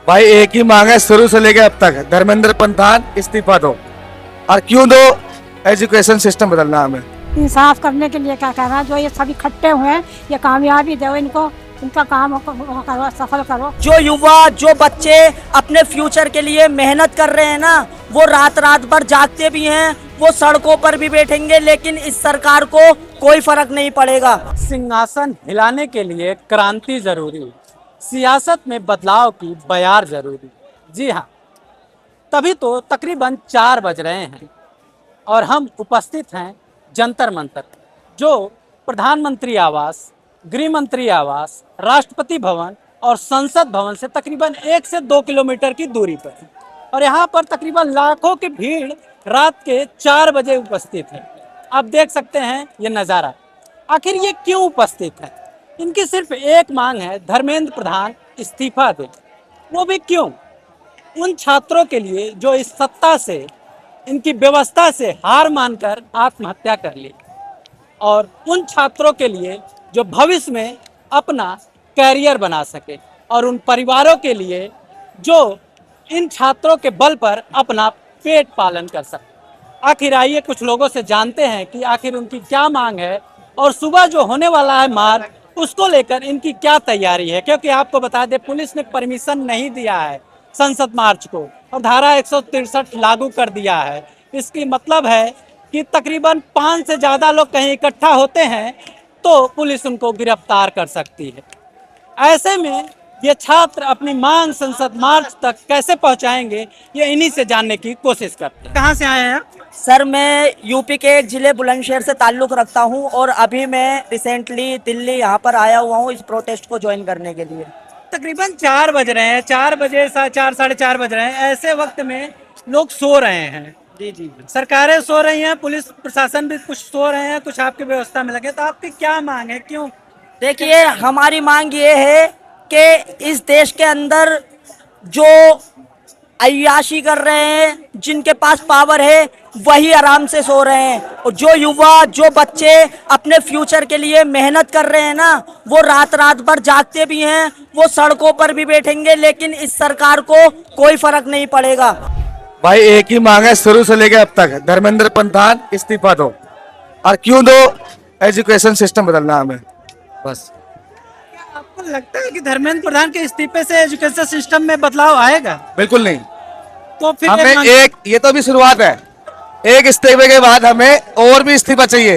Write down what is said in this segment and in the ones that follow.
भाई एक ही मांग है शुरू से लेके अब तक, धर्मेंद्र प्रधान इस्तीफा दो। और क्यों दो? एजुकेशन सिस्टम बदलना हमें। इंसाफ करने के लिए क्या कहना है, जो ये सभी इकट्ठे हुए हैं ये कामयाबी दो इनको, इनका काम करो, सफल करो। जो युवा जो बच्चे अपने फ्यूचर के लिए मेहनत कर रहे हैं ना, वो रात रात भर जागते भी हैं, वो सड़कों पर भी बैठेंगे, लेकिन इस सरकार को कोई फर्क नहीं पड़ेगा। सिंहासन हिलाने के लिए क्रांति जरूरी, सियासत में बदलाव की बयार जरूरी। जी हाँ, तभी तो तकरीबन 4 बज रहे हैं और हम उपस्थित हैं जंतर मंतर, जो प्रधानमंत्री आवास, गृह मंत्री आवास, राष्ट्रपति भवन और संसद भवन से तकरीबन 1 से 2 किलोमीटर की दूरी पर है। और यहाँ पर तकरीबन लाखों की भीड़ रात के 4 बजे उपस्थित है। आप देख सकते हैं ये नज़ारा। आखिर ये क्यों उपस्थित है? इनकी सिर्फ एक मांग है, धर्मेंद्र प्रधान इस्तीफा दें। वो भी क्यों? उन छात्रों के लिए जो इस सत्ता से, इनकी व्यवस्था से हार मानकर आत्महत्या कर ली, और उन छात्रों के लिए जो भविष्य में अपना कैरियर बना सके, और उन परिवारों के लिए जो इन छात्रों के बल पर अपना पेट पालन कर सके। आखिर आइए कुछ लोगों से जानते हैं कि आखिर उनकी क्या मांग है, और सुबह जो होने वाला है मार्च, उसको लेकर इनकी क्या तैयारी है। क्योंकि आपको बता दें, पुलिस ने परमिशन नहीं दिया है संसद मार्च को, और धारा 163 लागू कर दिया है। इसकी मतलब है कि तकरीबन 5 से ज़्यादा लोग कहीं इकट्ठा होते हैं तो पुलिस उनको गिरफ्तार कर सकती है। ऐसे में ये छात्र अपनी मांग संसद मार्च तक कैसे पहुंचाएंगे, ये इन्हीं से जानने की कोशिश करते हैं। कहाँ से आए हैं आप? सर, मैं यूपी के एक जिले बुलंदशहर से ताल्लुक़ रखता हूं, और अभी मैं रिसेंटली दिल्ली यहाँ पर आया हुआ हूँ इस प्रोटेस्ट को ज्वाइन करने के लिए। तकरीबन 4 बज रहे हैं, 4 बजे 4 साढ़े 4 बज रहे हैं। ऐसे वक्त में लोग सो रहे हैं, जी जी। सरकारें सो रही हैं, पुलिस प्रशासन भी कुछ सो रहे हैं, कुछ आपकी व्यवस्था में लगे। तो आपकी क्या मांग है, क्यों? देखिए, हमारी मांग ये है कि इस देश के अंदर जो अय्याशी कर रहे हैं, जिनके पास पावर है, वही आराम से सो रहे हैं, और जो युवा जो बच्चे अपने फ्यूचर के लिए मेहनत कर रहे हैं ना, वो रात रात भर जागते भी हैं, वो सड़कों पर भी बैठेंगे, लेकिन इस सरकार को कोई फर्क नहीं पड़ेगा। भाई एक ही मांग है शुरू से लेके अब तक, धर्मेंद्र प्रधान इस्तीफा दो। और क्यों दो? एजुकेशन सिस्टम बदलना हमें, बस। आपको लगता है कि धर्मेंद्र प्रधान के इस्तीफे से एजुकेशन सिस्टम में बदलाव आएगा? बिल्कुल नहीं। तो फिर हमें ये तो भी शुरुआत है, एक इस्तीफे के बाद हमें और भी इस्तीफा चाहिए।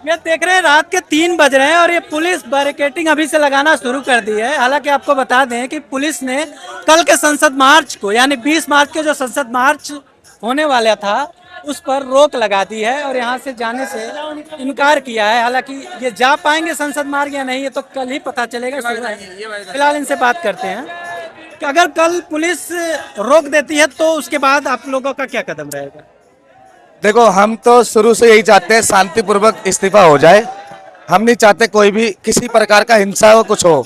ये देख रहे हैं रात के 3 बज रहे हैं और ये पुलिस बैरिकेडिंग अभी से लगाना शुरू कर दी है। हालांकि आपको बता दें कि पुलिस ने कल के संसद मार्च को, यानी 20 मार्च के जो संसद मार्च होने वाला था, उस पर रोक लगा दी है और यहाँ से जाने से इनकार किया है। हालांकि ये जा पाएंगे संसद मार्ग या नहीं, ये तो कल ही पता चलेगा। फिलहाल इनसे बात करते हैं कि अगर कल पुलिस रोक देती है तो उसके बाद आप लोगों का क्या कदम रहेगा? देखो, हम तो शुरू से यही चाहते हैं शांतिपूर्वक इस्तीफा हो जाए। हम नहीं चाहते कोई भी किसी प्रकार का हिंसा हो, कुछ हो।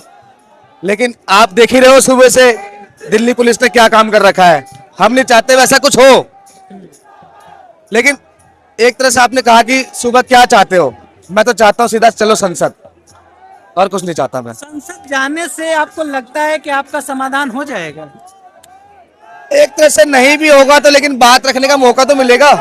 लेकिन आप देख ही रहे हो सुबह से दिल्ली पुलिस ने क्या काम कर रखा है। हम नहीं चाहते वैसा कुछ हो। लेकिन एक तरह से आपने कहा कि सुबह क्या चाहते हो, मैं तो चाहता हूँ सीधा चलो संसद, और कुछ नहीं चाहता मैं। संसद जाने से आपको लगता है कि आपका समाधान हो जाएगा? एक तरह से नहीं भी होगा तो, लेकिन बात रखने का मौका तो मिलेगा।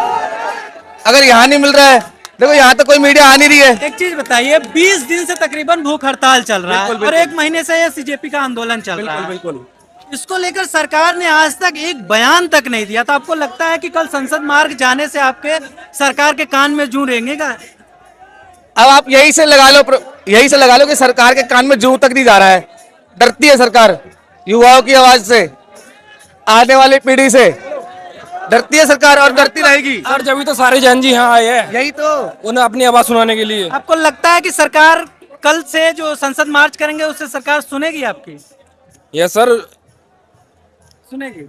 अगर यहाँ नहीं मिल रहा है, देखो यहाँ तो कोई मीडिया आ नहीं रही है। एक चीज बताइए, 20 दिन से तकरीबन भूख हड़ताल चल रहा है और 1 महीने से ये सीजेपी का आंदोलन चल रहा है। बिल्कुल। इसको लेकर सरकार ने आज तक एक बयान तक नहीं दिया। तो आपको लगता है कि कल संसद मार्ग जाने से आपके सरकार के कान में जूं रेंगेगा? अब आप यही से लगा लो कि सरकार के कान में जूं तक नहीं जा रहा है। डरती है सरकार युवाओं की आवाज से, आने वाली पीढ़ी से डरती है सरकार, और डरती रहेगी। सर जब तो सारे जैन जी यहाँ आए हैं, यही तो, उन्हें अपनी आवाज सुनाने के लिए। आपको लगता है कि सरकार कल से जो संसद मार्च करेंगे उससे सरकार सुनेगी आपकी? ये सर सुनेगी।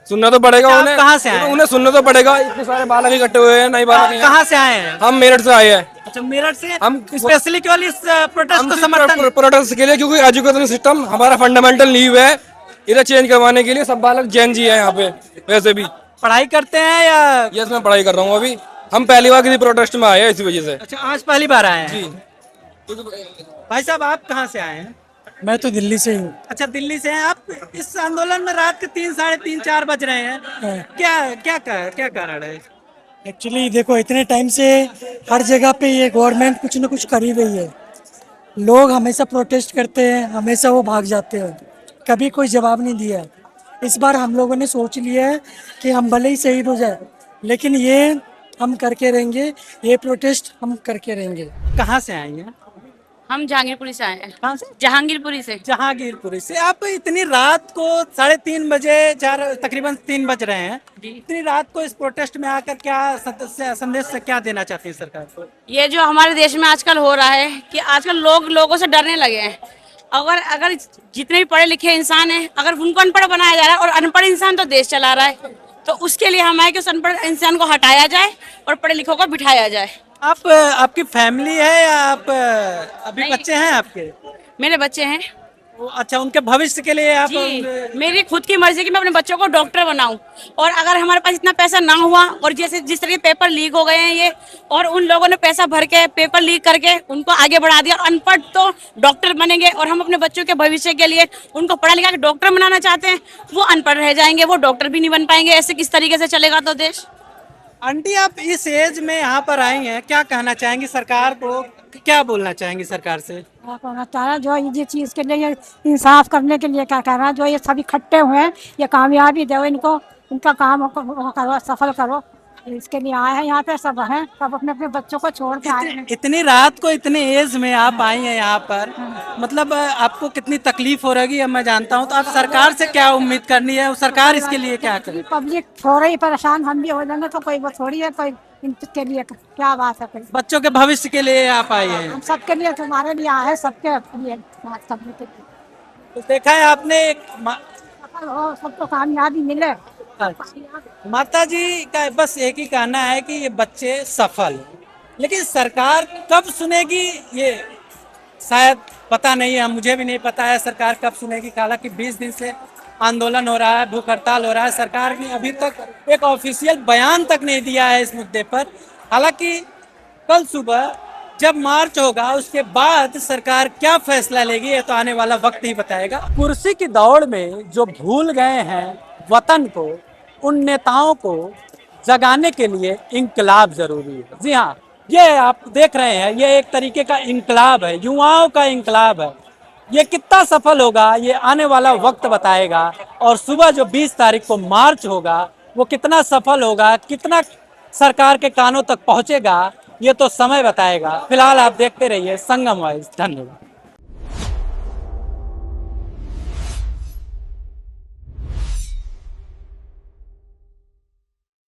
सुनना तो पड़ेगा आप उन्हें। कहाँ से आए हैं? उन्हें सुनना तो पड़ेगा। इतने सारे बालक इकट्ठे हुए हैं, नई बालक हैं। कहाँ से आए हैं? हम मेरठ से आए हैं। अच्छा, मेरठ से। हम स्पेशली केवल इस प्रोटेस्ट को समर्थन? प्रोटेस्ट के लिए, क्योंकि एजुकेशन सिस्टम हमारा फंडामेंटल नींव है, इधर चेंज करवाने के लिए। सब बालक जैन जी है यहाँ पे। वैसे भी पढ़ाई करते हैं या? यस, मैं पढ़ाई कर रहा हूँ अभी। हम पहली बार किसी प्रोटेस्ट में आए हैं इसी वजह से। अच्छा, आज पहली बार आए हैं जी। भाई साहब, आप कहाँ से आए हैं? मैं तो दिल्ली से ही हूँ। अच्छा, दिल्ली से हैं आप। इस आंदोलन में रात के 3, साढ़े 3, 4 बज रहे हैं। हाँ। क्या कारण है? एक्चुअली देखो, इतने टाइम से हर जगह पे ये गवर्नमेंट कुछ न कुछ कर ही रही है। लोग हमेशा प्रोटेस्ट करते हैं, हमेशा वो भाग जाते हैं, कभी कोई जवाब नहीं दिया है। इस बार हम लोगों ने सोच लिया है कि हम भले ही शहीद हो जाए, लेकिन ये हम करके रहेंगे, ये प्रोटेस्ट हम करके रहेंगे। कहाँ से आई हैं? हम जहांगीरपुरी से आए हैं। कहाँ से? जहांगीरपुरी से। जहांगीरपुरी से। आप इतनी रात को 3:30 बजे, तकरीबन 3 बज रहे हैं, इतनी रात को इस प्रोटेस्ट में आकर क्या संदेश से क्या देना चाहती है सरकार को? ये जो हमारे देश में आजकल हो रहा है कि आजकल लोग लोगों से डरने लगे हैं। अगर जितने भी पढ़े लिखे इंसान हैं, अगर उनको अनपढ़ बनाया जा रहा है, और अनपढ़ इंसान तो देश चला रहा है, तो उसके लिए हम आए कि उस अनपढ़ इंसान को हटाया जाए और पढ़े लिखों को बिठाया जाए। आपकी फैमिली है या आप अभी नहीं। बच्चे हैं आपके? मेरे बच्चे हैं अच्छा, उनके भविष्य के लिए आप जी। मेरी खुद की मर्जी कि मैं अपने बच्चों को डॉक्टर बनाऊं, और अगर हमारे पास इतना पैसा ना हुआ, और जैसे जिस तरह के पेपर लीक हो गए हैं ये, और उन लोगों ने पैसा भर के पेपर लीक करके उनको आगे बढ़ा दिया, अनपढ़ तो डॉक्टर बनेंगे, और हम अपने बच्चों के भविष्य के लिए उनको पढ़ा लिखा के डॉक्टर बनाना चाहते हैं, वो अनपढ़ रह जाएंगे, वो डॉक्टर भी नहीं बन पाएंगे। ऐसे किस तरीके से चलेगा तो देश? आंटी, आप इस एज में यहाँ पर आई हैं, क्या कहना चाहेंगी सरकार को? क्या बोलना चाहेंगी सरकार से? क्या कहना चाह रहा है, जो ये चीज़ के लिए, ये इंसाफ करने के लिए क्या कह रहा है, जो ये सभी इकट्ठे हुए हैं, ये कामयाबी दो इनको, इनका काम करो, सफल करो, इसके लिए आए हैं। यहाँ पे सब हैं, सब अपने अपने बच्चों को छोड़ के आए हैं। इतनी रात को, इतने एज में आप आई हैं यहाँ पर, मतलब आपको कितनी तकलीफ हो रही है मैं जानता हूँ। तो आप सरकार से क्या उम्मीद करनी है? सरकार इसके लिए क्या करे? पब्लिक हो रही परेशान, हम भी हो जाएंगे तो कोई वो थोड़ी है, कोई इनके लिए क्या बात है। कोई बच्चों के भविष्य के लिए आप आए हैं। हम सबके लिए, तुम्हारे लिए आए हैं, सबके लिए बात करने के लिए। तो देखा है आपने, सफल हो, सबको कामयाबी मिले। माता जी का बस एक ही कहना है कि ये बच्चे सफल हैं। लेकिन सरकार कब सुनेगी ये शायद पता नहीं है, मुझे भी नहीं पता है सरकार कब सुनेगी। हालांकि 20 दिन से आंदोलन हो रहा है, भूख हड़ताल हो रहा है, सरकार ने अभी तक एक ऑफिशियल बयान तक नहीं दिया है इस मुद्दे पर। हालांकि कल सुबह जब मार्च होगा, उसके बाद सरकार क्या फैसला लेगी ये तो आने वाला वक्त ही बताएगा। कुर्सी की दौड़ में जो भूल गए हैं वतन को, उन नेताओं को जगाने के लिए इंकलाब जरूरी है। जी हाँ, ये आप देख रहे हैं, ये एक तरीके का इंकलाब है, युवाओं का इंकलाब है। ये कितना सफल होगा ये आने वाला वक्त बताएगा। और सुबह जो 20 तारीख को मार्च होगा, वो कितना सफल होगा, कितना सरकार के कानों तक पहुंचेगा, ये तो समय बताएगा। फिलहाल आप देखते रहिए संगम वॉइस। धन्यवाद।